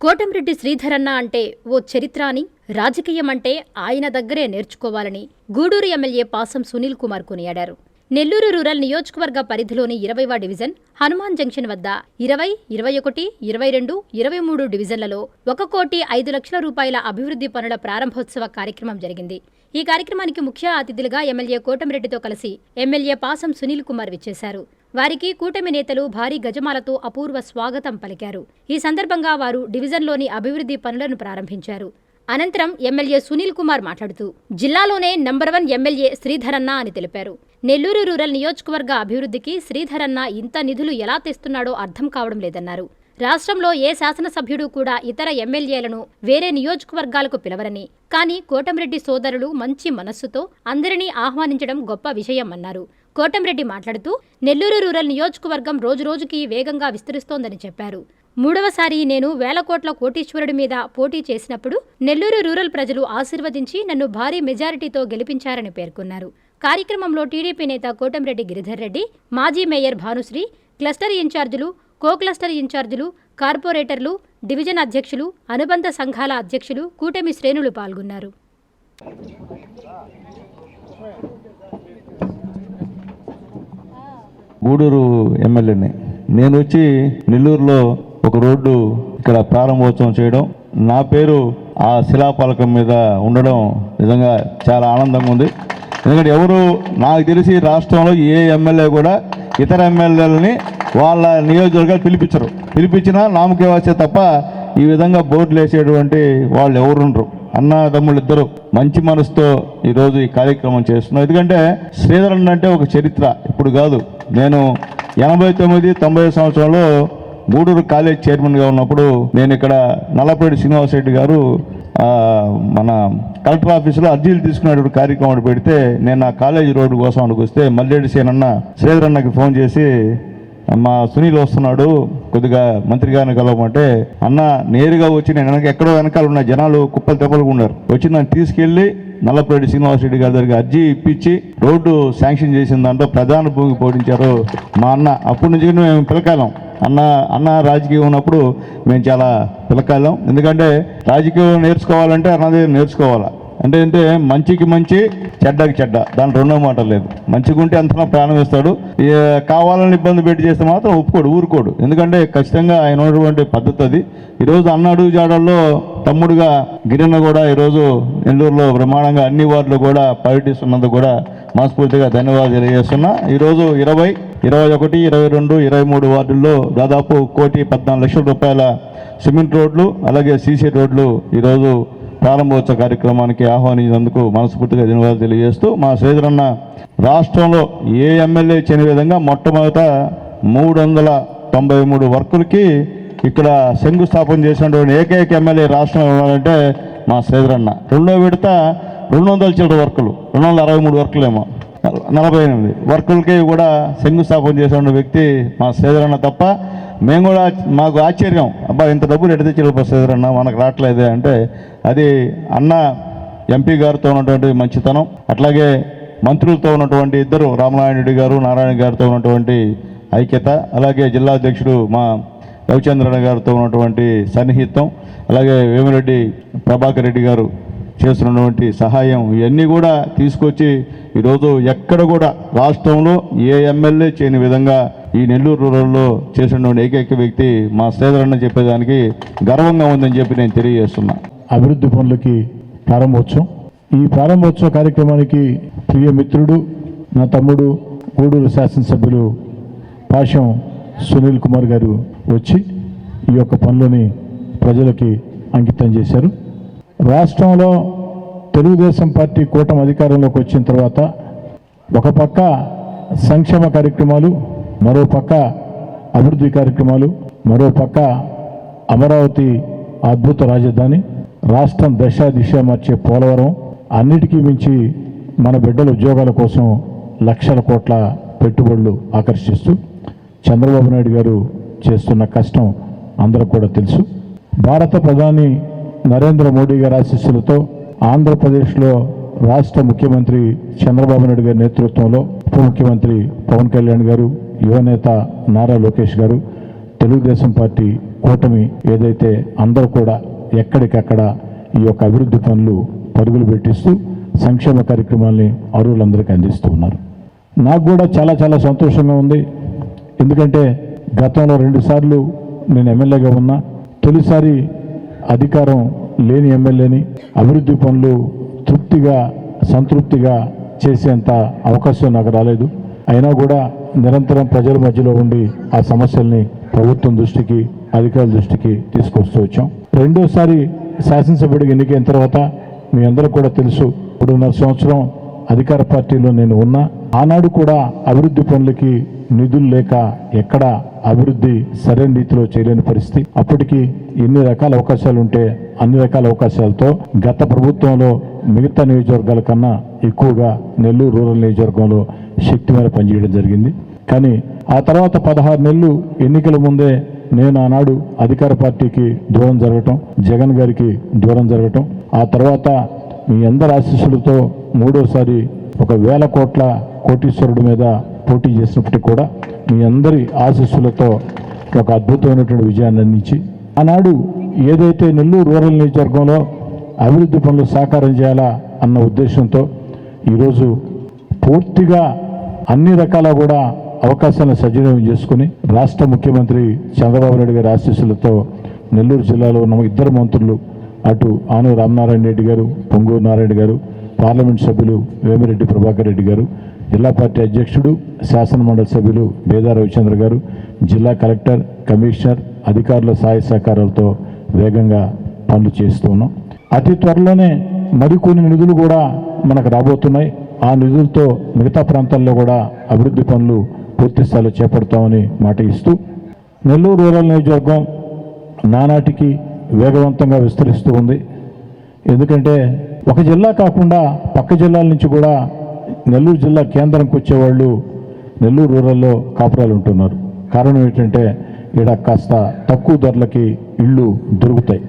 కోటంరెడ్డి శ్రీధరన్న అంటే ఓ చరిత్ర అని, రాజకీయం అంటే ఆయన దగ్గరే నేర్చుకోవాలని గూడూరు ఎమ్మెల్యే పాసం సునీల్ కుమార్ కొనియాడారు. నెల్లూరు రూరల్ నియోజకవర్గ పరిధిలోని 20వ డివిజన్ హనుమాన్ జంక్షన్ వద్ద 20, 21, 22, 23 డివిజన్లలో 1,05,00,000 రూపాయల అభివృద్ధి పనుల ప్రారంభోత్సవ కార్యక్రమం జరిగింది. ఈ కార్యక్రమానికి ముఖ్య అతిథులుగా ఎమ్మెల్యే కోటంరెడ్డితో కలిసి ఎమ్మెల్యే పాసం సునీల్ కుమార్ విచ్చేశారు. వారికి కూటమి నేతలు భారీ గజమాలతో అపూర్వ స్వాగతం పలికారు. ఈ సందర్భంగా వారు డివిజన్లోని అభివృద్ధి పనులను ప్రారంభించారు. అనంతరం ఎమ్మెల్యే సునీల్ కుమార్ మాట్లాడుతూ జిల్లాలోనే నంబర్ 1 ఎమ్మెల్యే శ్రీధరన్న అని తెలిపారు. నెల్లూరు రూరల్ నియోజకవర్గ అభివృద్ధికి శ్రీధరన్న ఇంత నిధులు ఎలా తెస్తున్నాడో అర్థం కావడం లేదన్నారు. రాష్ట్రంలో ఏ శాసనసభ్యుడు కూడా ఇతర ఎమ్మెల్యేలను వేరే నియోజకవర్గాలకు పిలవరని, కానీ కోటంరెడ్డి సోదరులు మంచి మనస్సుతో అందరినీ ఆహ్వానించడం గొప్ప విషయమన్నారు. కోటంరెడ్డి మాట్లాడుతూ నెల్లూరు రూరల్ నియోజకవర్గం రోజురోజుకి వేగంగా విస్తరిస్తోందని చెప్పారు. 3వసారి నేను వేల కోట్ల కోటీశ్వరుడి మీద పోటీ చేసినప్పుడు నెల్లూరు రూరల్ ప్రజలు ఆశీర్వదించి నన్ను భారీ మెజారిటీతో గెలిపించారని పేర్కొన్నారు. కార్యక్రమంలో టీడీపీ నేత కోటంరెడ్డి గిరిధర్ రెడ్డి, మాజీ మేయర్ భానుశ్రీ, క్లస్టర్ ఇన్ఛార్జీలు, కో క్లస్టర్ ఇన్ఛార్జీలు, కార్పొరేటర్లు, డివిజన్ అధ్యక్షులు, అనుబంధ సంఘాల అధ్యక్షులు, కూటమి శ్రేణులు పాల్గొన్నారు. గూడూరు ఎమ్మెల్యేని నేను వచ్చి నెల్లూరులో ఒక రోడ్డు ఇక్కడ ప్రారంభోత్సవం చేయడం, నా పేరు ఆ శిలాఫలకం మీద ఉండడం నిజంగా చాలా ఆనందంగా ఉంది. ఎందుకంటే ఎవరు నాకు తెలిసి రాష్ట్రంలో ఏ ఎమ్మెల్యే కూడా ఇతర ఎమ్మెల్యేలని వాళ్ళ నియోజకవర్గాలు పిలిపించినా నామకే వచ్చే తప్ప ఈ విధంగా బోర్డులు వేసేటువంటి వాళ్ళు ఎవరు ఉండరు. అన్నదమ్ముళ్ళు ఇద్దరు మంచి మనసుతో ఈరోజు ఈ కార్యక్రమం చేస్తున్నాం. ఎందుకంటే శ్రీధరన్ అంటే ఒక చరిత్ర ఇప్పుడు కాదు. నేను 89, 90 సంవత్సరంలో గూడూరు కాలేజ్ చైర్మన్గా ఉన్నప్పుడు నేను ఇక్కడ నల్లపరెడ్డి శ్రీనివాసరెడ్డి గారు మన కలెక్టర్ ఆఫీసులో అర్జీలు తీసుకునేటువంటి కార్యక్రమం పెడితే నేను ఆ కాలేజీ రోడ్డు కోసం అనుకొస్తే మల్రెడ్డి సేనన్న శ్రీధరన్నకి ఫోన్ చేసి మా సునీల్ వస్తున్నాడు, కొద్దిగా మంత్రి గారిని కలవమంటే అన్న నేరుగా వచ్చి నేను ఎక్కడో వెనకాల ఉన్న జనాలు కుప్పలు తెప్పలుగా ఉన్నారు, వచ్చి నన్ను తీసుకెళ్ళి నల్లపరెడ్డి శ్రీనివాసరెడ్డి గారి దగ్గరికి అర్జీ ఇప్పించి రోడ్డు శాంక్షన్ చేసిన దాంట్లో ప్రధాన భూమి పోటించారు మా అన్న. అప్పటి నుంచి మేము పిలకాలం అన్న రాజకీయం ఉన్నప్పుడు మేము చాలా పిలకాలం. ఎందుకంటే రాజకీయం నేర్చుకోవాలంటే అన్నది నేర్చుకోవాలా అంటే మంచికి మంచి, చెడ్డకి చెడ్డ, దాని రెండో మాట లేదు. మంచిగా ఉంటే అంతలో ప్రాణం వేస్తాడు, కావాలని ఇబ్బంది పెట్టి చేస్తే మాత్రం ఊరుకోడు. ఎందుకంటే ఖచ్చితంగా ఆయన ఉన్నటువంటి పద్ధతి అది. ఈరోజు అన్న అడుగు జాడల్లో తమ్ముడుగా గిరిన్న కూడా ఈరోజు నెల్లూరులో బ్రహ్మాండంగా అన్ని వార్డులు కూడా పర్యటిస్తున్నందుకు కూడా మనస్ఫూర్తిగా ధన్యవాదాలు తెలియజేస్తున్నా. ఈరోజు 20, 21, 22, 23 వార్డుల్లో దాదాపు 1,14,00,000 రూపాయల సిమెంట్ రోడ్లు అలాగే సీసీ రోడ్లు ఈరోజు ప్రారంభోత్సవ కార్యక్రమానికి ఆహ్వానించినందుకు మనస్ఫూర్తిగా ధన్యవాదాలు తెలియజేస్తూ, మా శ్రీధరన్న రాష్ట్రంలో ఏ ఎమ్మెల్యే చేయని విధంగా మొట్టమొదట 393 వర్కులకి ఇక్కడ శంకుస్థాపన చేసినటువంటి ఏకైక ఎమ్మెల్యే రాష్ట్రంలో ఉన్నారంటే మా శ్రీధరన్న. రెండో విడత 200 చిల్లర వర్కులు, 263 వర్కులేమో, 48 వర్కులకి కూడా శంకుస్థాపన చేసిన వ్యక్తి మా శ్రీధరన్న తప్ప మేము కూడా మాకు ఆశ్చర్యం, అబ్బా ఇంత డబ్బులు ఎడితే చిల్లర శ్రీధరన్న మనకు రావట్లేదే అంటే అది అన్న ఎంపీ గారితో ఉన్నటువంటి మంచితనం, అట్లాగే మంత్రులతో ఉన్నటువంటి ఇద్దరు రామనారాయణ రెడ్డి గారు, నారాయణ గారితో ఉన్నటువంటి ఐక్యత, అలాగే జిల్లా అధ్యక్షుడు మా రవిచంద్రన్ గారితో ఉన్నటువంటి సన్నిహితం, అలాగే వేమిరెడ్డి ప్రభాకర్ రెడ్డి గారు చేస్తున్నటువంటి సహాయం, ఇవన్నీ కూడా తీసుకొచ్చి ఈరోజు ఎక్కడ కూడా రాష్ట్రంలో ఏ ఎమ్మెల్యే చేయని విధంగా ఈ నెల్లూరు రూరల్లో చేసినటువంటి ఏకైక వ్యక్తి మా శ్రీధరన్న చెప్పేదానికి గర్వంగా ఉందని చెప్పి నేను తెలియజేస్తున్నా. అభివృద్ధి పనులకి ప్రారంభోత్సవం. ఈ ప్రారంభోత్సవ కార్యక్రమానికి ప్రియ మిత్రుడు, నా తమ్ముడు, గూడూరు శాసనసభ్యులు పాశం సునీల్ కుమార్ గారు వచ్చి ఈ యొక్క పనులని ప్రజలకి అంకితం చేశారు. రాష్ట్రంలో తెలుగుదేశం పార్టీ కూటమి అధికారంలోకి వచ్చిన తర్వాత ఒక పక్క సంక్షేమ కార్యక్రమాలు, మరో పక్క అభివృద్ధి కార్యక్రమాలు, మరో పక్క అమరావతి అద్భుత రాజధాని, రాష్ట్రం దశ దిశ మార్చే పోలవరం, అన్నిటికీ మించి మన బిడ్డల ఉద్యోగాల కోసం లక్షల కోట్ల పెట్టుబడులు ఆకర్షిస్తూ చంద్రబాబు నాయుడు గారు చేస్తున్న కష్టం అందరూ కూడా తెలుసు. భారత ప్రధాని నరేంద్ర మోడీ గారి ఆశీస్సులతో ఆంధ్రప్రదేశ్లో రాష్ట్ర ముఖ్యమంత్రి చంద్రబాబు నాయుడు గారి నేతృత్వంలో ఉప ముఖ్యమంత్రి పవన్ కళ్యాణ్ గారు, యువనేత నారా లోకేష్ గారు, తెలుగుదేశం పార్టీ కూటమి ఏదైతే అందరూ కూడా ఎక్కడికక్కడ ఈ యొక్క అభివృద్ధి పనులు పరుగులు పెట్టిస్తూ సంక్షేమ కార్యక్రమాల్ని అర్హులందరికీ అందిస్తూ ఉన్నారు. నాకు కూడా చాలా చాలా సంతోషంగా ఉంది. ఎందుకంటే గతంలో 2 సార్లు నేను ఎమ్మెల్యేగా ఉన్నా. తొలిసారి అధికారం లేని ఎమ్మెల్యేని అభివృద్ధి పనులు సంతృప్తిగా చేసేంత అవకాశం నాకు రాలేదు. అయినా కూడా నిరంతరం ప్రజల మధ్యలో ఉండి ఆ సమస్యల్ని ప్రభుత్వం దృష్టికి, అధికారుల దృష్టికి తీసుకొస్తూ వచ్చాం. రెండోసారి శాసనసభ్యుడికి ఎన్నికైన తర్వాత మీ అందరూ కూడా తెలుసు, 3.5 సంవత్సరం అధికార పార్టీలో నేను ఉన్నా. ఆనాడు కూడా అభివృద్ధి పనులకి నిధులు లేక ఎక్కడ అభివృద్ధి సరైన రీతిలో చేయలేని పరిస్థితి. అప్పటికి ఎన్ని రకాల అవకాశాలు ఉంటే అన్ని రకాల అవకాశాలతో గత ప్రభుత్వంలో మిగతా నియోజకవర్గాల కన్నా ఎక్కువగా నెల్లూరు రూరల్ నియోజకవర్గంలో శక్తి మేర పనిచేయడం జరిగింది. కానీ ఆ తర్వాత 16 నెలలు ఎన్నికల ముందే నేను ఆనాడు అధికార పార్టీకి దూరం జరగటం, జగన్ గారికి దూరం జరగటం, ఆ తర్వాత మీ అందరి ఆశీస్సులతో మూడోసారి 1,000 కోట్ల కోటీశ్వరుడి మీద పోటీ చేసినప్పటికీ కూడా మీ అందరి ఆశీస్సులతో ఒక అద్భుతమైనటువంటి విజయాన్ని అందించి ఆనాడు ఏదైతే నెల్లూరు రూరల్ నియోజకవర్గంలో అభివృద్ధి పనులు సాకారం చేయాలా అన్న ఉద్దేశంతో ఈరోజు పూర్తిగా అన్ని రకాల కూడా అవకాశాలను సద్వినియోగం చేసుకుని రాష్ట్ర ముఖ్యమంత్రి చంద్రబాబు నాయుడు గారి ఆశీస్సులతో నెల్లూరు జిల్లాలో ఉన్న 2 మంత్రులు, అటు ఆనూరు రామనారాయణ రెడ్డి గారు, పొంగూరు నారాయణ గారు, పార్లమెంట్ సభ్యులు వేమిరెడ్డి ప్రభాకర్ రెడ్డి గారు, జిల్లా పార్టీ అధ్యక్షుడు, శాసనమండలి సభ్యులు బేదా రవిచంద్ర గారు, జిల్లా కలెక్టర్, కమిషనర్, అధికారుల సహాయ సహకారాలతో వేగంగా పనులు చేస్తూ ఉన్నాం. అతి త్వరలోనే మరికొన్ని నిధులు కూడా మనకు రాబోతున్నాయి. ఆ నిధులతో మిగతా ప్రాంతాల్లో కూడా అభివృద్ధి పనులు పూర్తి స్థాయిలో చేపడతామని మాట ఇస్తూ నెల్లూరు రూరల్ నియోజకవర్గం నానాటికి వేగవంతంగా విస్తరిస్తూ ఉంది. ఎందుకంటే ఒక జిల్లా కాకుండా పక్క జిల్లాల నుంచి కూడా నెల్లూరు జిల్లా కేంద్రంకి వచ్చేవాళ్ళు నెల్లూరు రూరల్లో కాపురాలు ఉంటున్నారు. కారణం ఏంటంటే ఇక్కడ కాస్త తక్కువ ధరలకి ఇళ్ళు దొరుకుతాయి.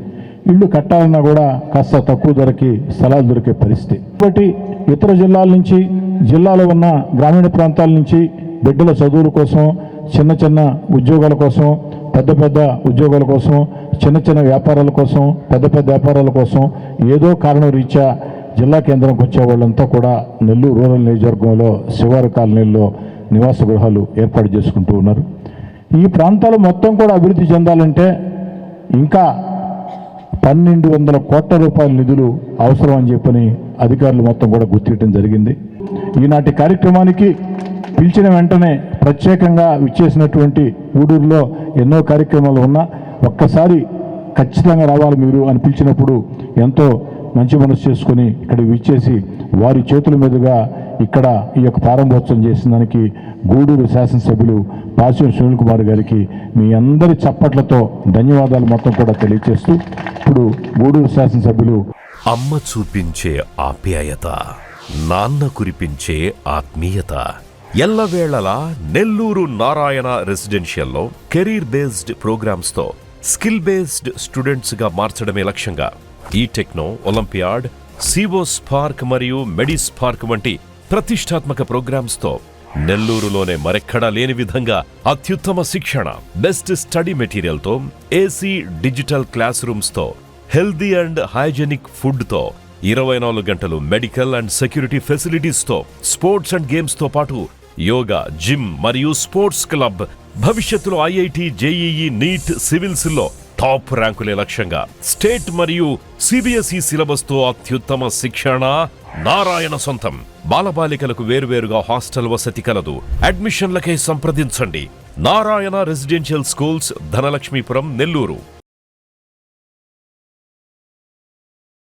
ఇళ్ళు కట్టాలన్నా కూడా కాస్త తక్కువ ధరకి స్థలాలు దొరికే పరిస్థితి. కాబట్టి ఇతర జిల్లాల నుంచి, జిల్లాలో ఉన్న గ్రామీణ ప్రాంతాల నుంచి బిడ్డల చదువుల కోసం, చిన్న చిన్న ఉద్యోగాల కోసం, పెద్ద పెద్ద ఉద్యోగాల కోసం, చిన్న చిన్న వ్యాపారాల కోసం, పెద్ద పెద్ద వ్యాపారాల కోసం ఏదో కారణం రీత్యా జిల్లా కేంద్రంకి వచ్చే వాళ్ళంతా కూడా నెల్లూరు రూరల్ నియోజకవర్గంలో శివారు కాలనీల్లో నివాస గృహాలు ఏర్పాటు చేసుకుంటూ ఉన్నారు. ఈ ప్రాంతాలు మొత్తం కూడా అభివృద్ధి చెందాలంటే ఇంకా 1,200 కోట్ల రూపాయల నిధులు అవసరం అని చెప్పని అధికారులు మొత్తం కూడా గుర్తించడం జరిగింది. ఈనాటి కార్యక్రమానికి పిలిచిన వెంటనే ప్రత్యేకంగా విచ్చేసినటువంటి గూడూరులో ఎన్నో కార్యక్రమాలు ఉన్నా ఒక్కసారి ఖచ్చితంగా రావాలి మీరు అని పిలిచినప్పుడు ఎంతో మంచి మనసు చేసుకుని ఇక్కడ విచ్చేసి వారి చేతుల మీదుగా ఇక్కడ ఈ యొక్క ప్రారంభోత్సవం చేసిన దానికి గూడూరు శాసనసభ్యులు పాశం సునీల్ కుమార్ గారికి మీ అందరి చప్పట్లతో ధన్యవాదాలు మొత్తం కూడా తెలియజేస్తూ ఇప్పుడు గూడూరు శాసనసభ్యులు అమ్మ చూపించే ఆప్యాయత, నాన్న కురిపించే ఆత్మీయత ఎల్లవేళలా నెల్లూరు నారాయణ రెసిడెన్షియల్లో కెరీర్ బేస్డ్ ప్రోగ్రామ్స్ తో స్కిల్ బేస్డ్ స్టూడెంట్స్ గా మార్చడమే లక్ష్యంగా ఈ టెక్నో, ఒలింపియాడ్, సివో స్పార్క్ మరియు మెడి స్పార్క్ వంటి ప్రతిష్టాత్మక ప్రోగ్రామ్స్ తో నెల్లూరులోనే మరెక్కడా లేని విధంగా అత్యుత్తమ శిక్షణ, బెస్ట్ స్టడీ మెటీరియల్ తో, ఏసీ డిజిటల్ క్లాస్ రూమ్స్ తో, హెల్దీ అండ్ హైజెనిక్ ఫుడ్ తో, 24 గంటలు మెడికల్ అండ్ సెక్యూరిటీ ఫెసిలిటీస్ తో, స్పోర్ట్స్ అండ్ గేమ్స్ తో పాటు యోగా, జిమ్ మరియు స్పోర్ట్స్ క్లబ్, భవిష్యత్తులో ఐఐటి, జేఈఈ, నీట్, సివిల్స్ లో టాప్ ర్యాంకులే లక్ష్యంగా స్టేట్ మరియు సిబిఎస్ఈ సిలబస్ తో అత్యుత్తమ శిక్షణ నారాయణ సొంతం. బాలబాలికలకు వేర్వేరుగా హాస్టల్ వసతి కలదు. అడ్మిషన్లకై సంప్రదించండి. Narayana residential schools, Dhanalakshmipuram, Nellore.